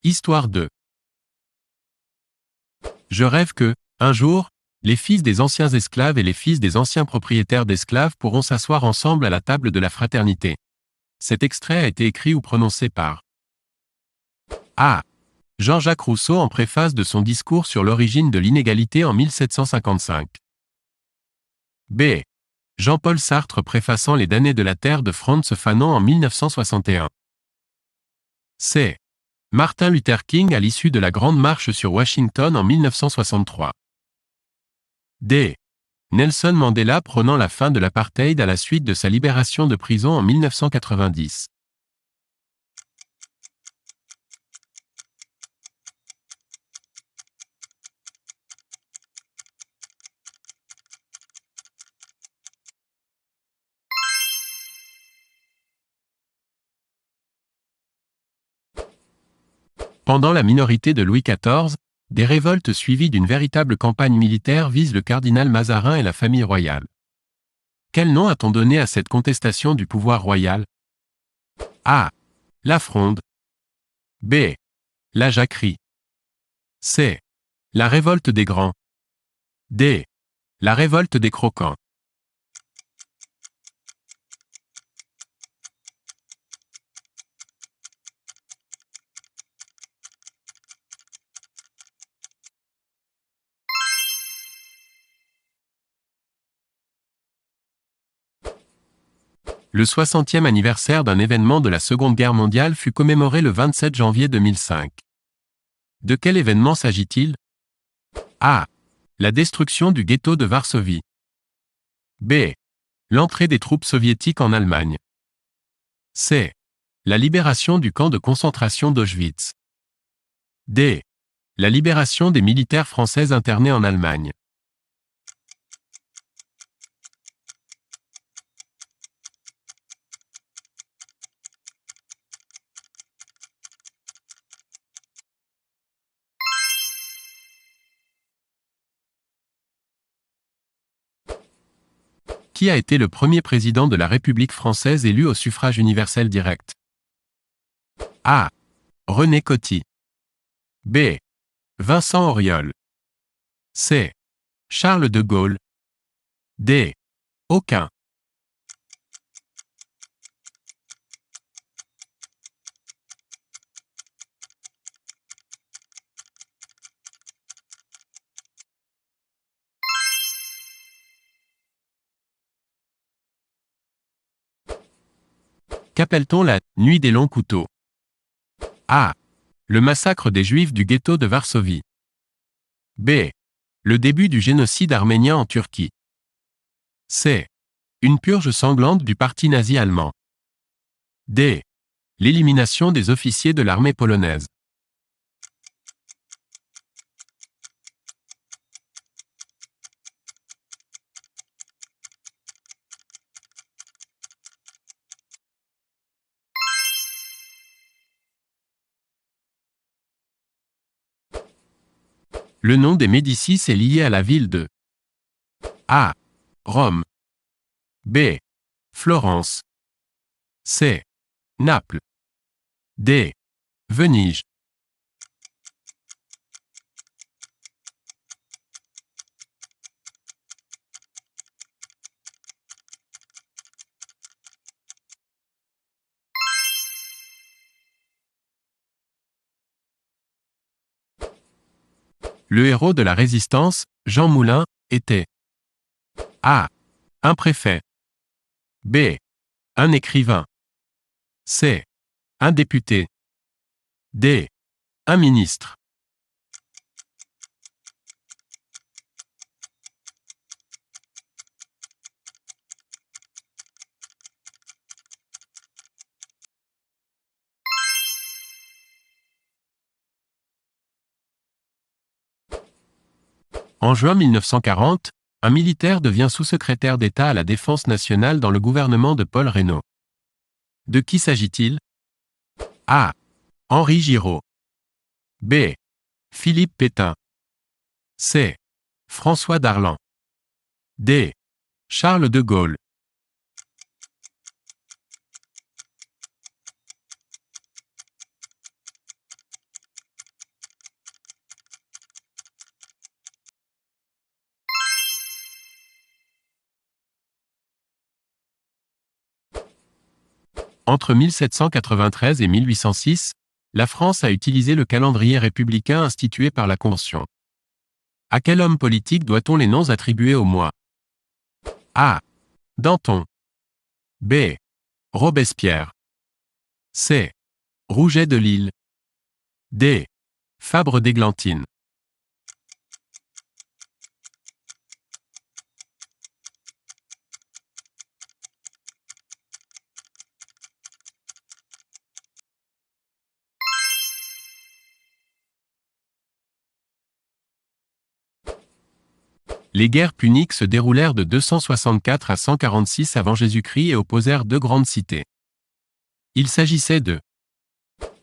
Histoire de. Je rêve que, un jour, les fils des anciens esclaves et les fils des anciens propriétaires d'esclaves pourront s'asseoir ensemble à la table de la fraternité. Cet extrait a été écrit ou prononcé par A. Jean-Jacques Rousseau en préface de son discours sur l'origine de l'inégalité en 1755. B. Jean-Paul Sartre préfaçant les damnés de la terre de Frantz Fanon en 1961. C. Martin Luther King à l'issue de la Grande Marche sur Washington en 1963. D. Nelson Mandela prônant la fin de l'apartheid à la suite de sa libération de prison en 1990. Pendant la minorité de Louis XIV, des révoltes suivies d'une véritable campagne militaire visent le cardinal Mazarin et la famille royale. Quel nom a-t-on donné à cette contestation du pouvoir royal? A. La Fronde. B. La Jacquerie. C. La révolte des Grands. D. La révolte des Croquants. Le 60e anniversaire d'un événement de la Seconde Guerre mondiale fut commémoré le 27 janvier 2005. De quel événement s'agit-il? A. La destruction du ghetto de Varsovie. B. L'entrée des troupes soviétiques en Allemagne. C. La libération du camp de concentration d'Auschwitz. D. La libération des militaires français internés en Allemagne. Qui a été le premier président de la République française élu au suffrage universel direct? A. René Coty. B. Vincent Auriol. C. Charles de Gaulle. D. Aucun. Qu'appelle-t-on la « nuit des longs couteaux » ? A. Le massacre des Juifs du ghetto de Varsovie. B. Le début du génocide arménien en Turquie. C. Une purge sanglante du parti nazi allemand. D. L'élimination des officiers de l'armée polonaise. Le nom des Médicis est lié à la ville de A. Rome. B. Florence. C. Naples. D. Venise. Le héros de la Résistance, Jean Moulin, était A. Un préfet. B. Un écrivain. C. Un député. D. Un ministre. En juin 1940, un militaire devient sous-secrétaire d'État à la Défense nationale dans le gouvernement de Paul Reynaud. De qui s'agit-il? A. Henri Giraud. B. Philippe Pétain. C. François Darlan. D. Charles de Gaulle. Entre 1793 et 1806, la France a utilisé le calendrier républicain institué par la Convention. À quel homme politique doit-on les noms attribués au mois? A. Danton. B. Robespierre. C. Rouget de Lille. D. Fabre d'Églantine. Les guerres puniques se déroulèrent de 264 à 146 avant Jésus-Christ et opposèrent deux grandes cités. Il s'agissait de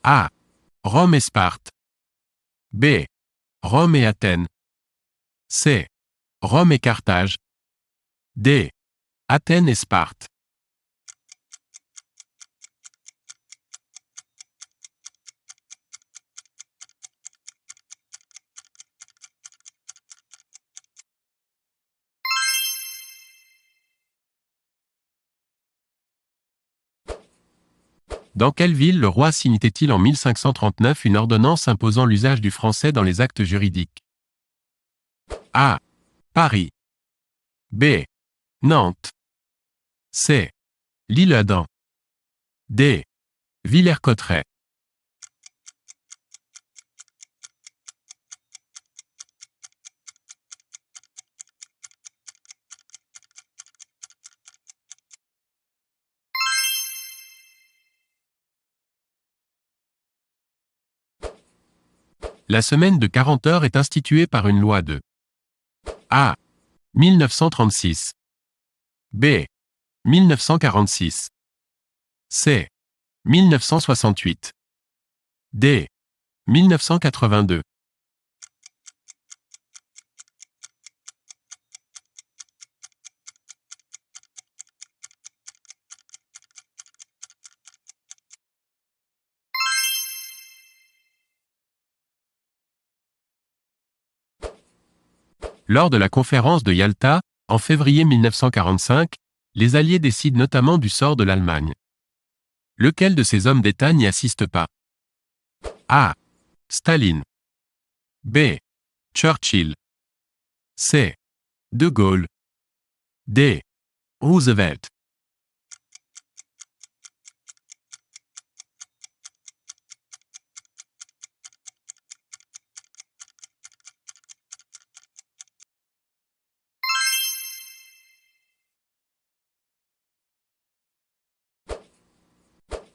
A. Rome et Sparte. B. Rome et Athènes. C. Rome et Carthage. D. Athènes et Sparte. Dans quelle ville le roi signait-il en 1539 une ordonnance imposant l'usage du français dans les actes juridiques? A. Paris. B. Nantes. C. L'Isle-Adam. D. Villers-Cotterêts. La semaine de 40 heures est instituée par une loi de A. 1936. B. 1946. C. 1968. D. 1982. Lors de la conférence de Yalta, en février 1945, les Alliés décident notamment du sort de l'Allemagne. Lequel de ces hommes d'État n'y assiste pas? A. Staline. B. Churchill. C. De Gaulle. D. Roosevelt.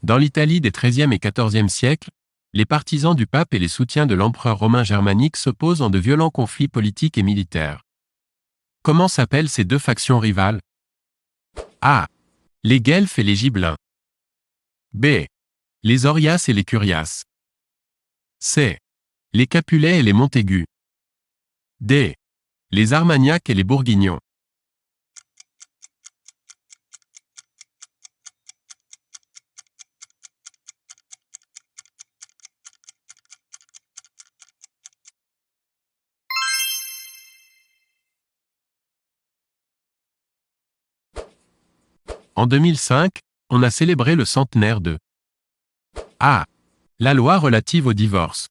Dans l'Italie des XIIIe et XIVe siècles, les partisans du pape et les soutiens de l'empereur romain germanique s'opposent dans de violents conflits politiques et militaires. Comment s'appellent ces deux factions rivales? A. Les Guelfes et les Gibelins. B. Les Orias et les Curias. C. Les Capulets et les Montaigus. D. Les Armagnacs et les Bourguignons. En 2005, on a célébré le centenaire de A. La loi relative au divorce.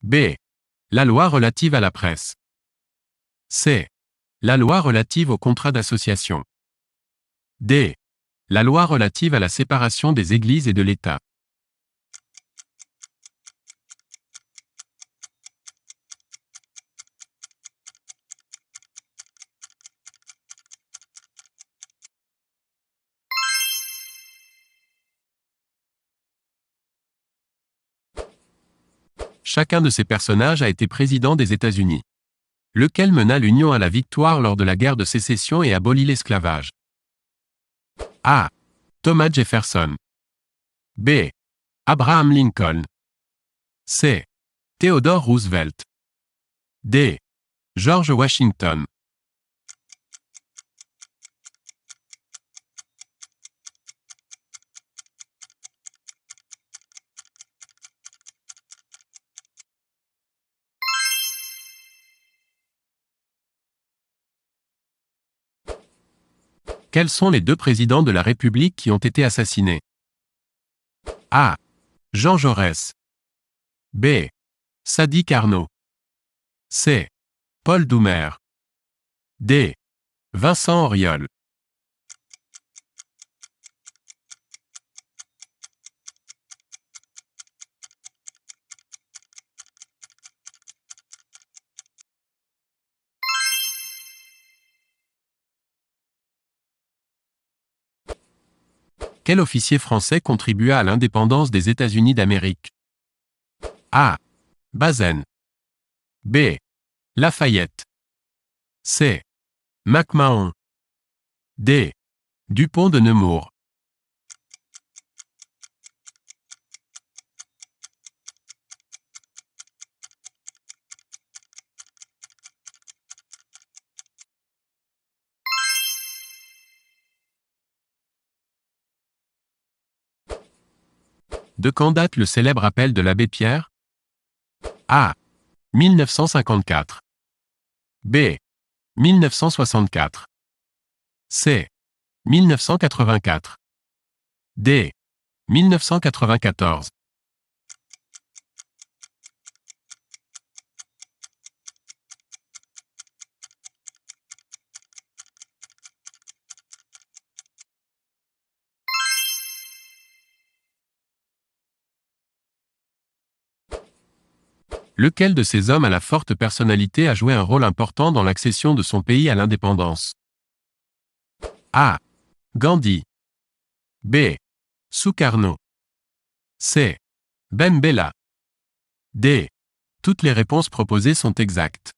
B. La loi relative à la presse. C. La loi relative au contrat d'association. D. La loi relative à la séparation des Églises et de l'État. Chacun de ces personnages a été président des États-Unis. Lequel mena l'Union à la victoire lors de la guerre de sécession et abolit l'esclavage? A. Thomas Jefferson. B. Abraham Lincoln. C. Theodore Roosevelt. D. George Washington. Quels sont les deux présidents de la République qui ont été assassinés? A. Jean Jaurès. B. Sadi Carnot. C. Paul Doumer. D. Vincent Auriol. Quel officier français contribua à l'indépendance des États-Unis d'Amérique? A. Bazaine. B. Lafayette. C. MacMahon. D. Dupont de Nemours. De quand date le célèbre appel de l'abbé Pierre? A. 1954. B. 1964. C. 1984. D. 1994. Lequel de ces hommes à la forte personnalité a joué un rôle important dans l'accession de son pays à l'indépendance? A. Gandhi. B. Sukarno. C. Ben Bella. D. Toutes les réponses proposées sont exactes.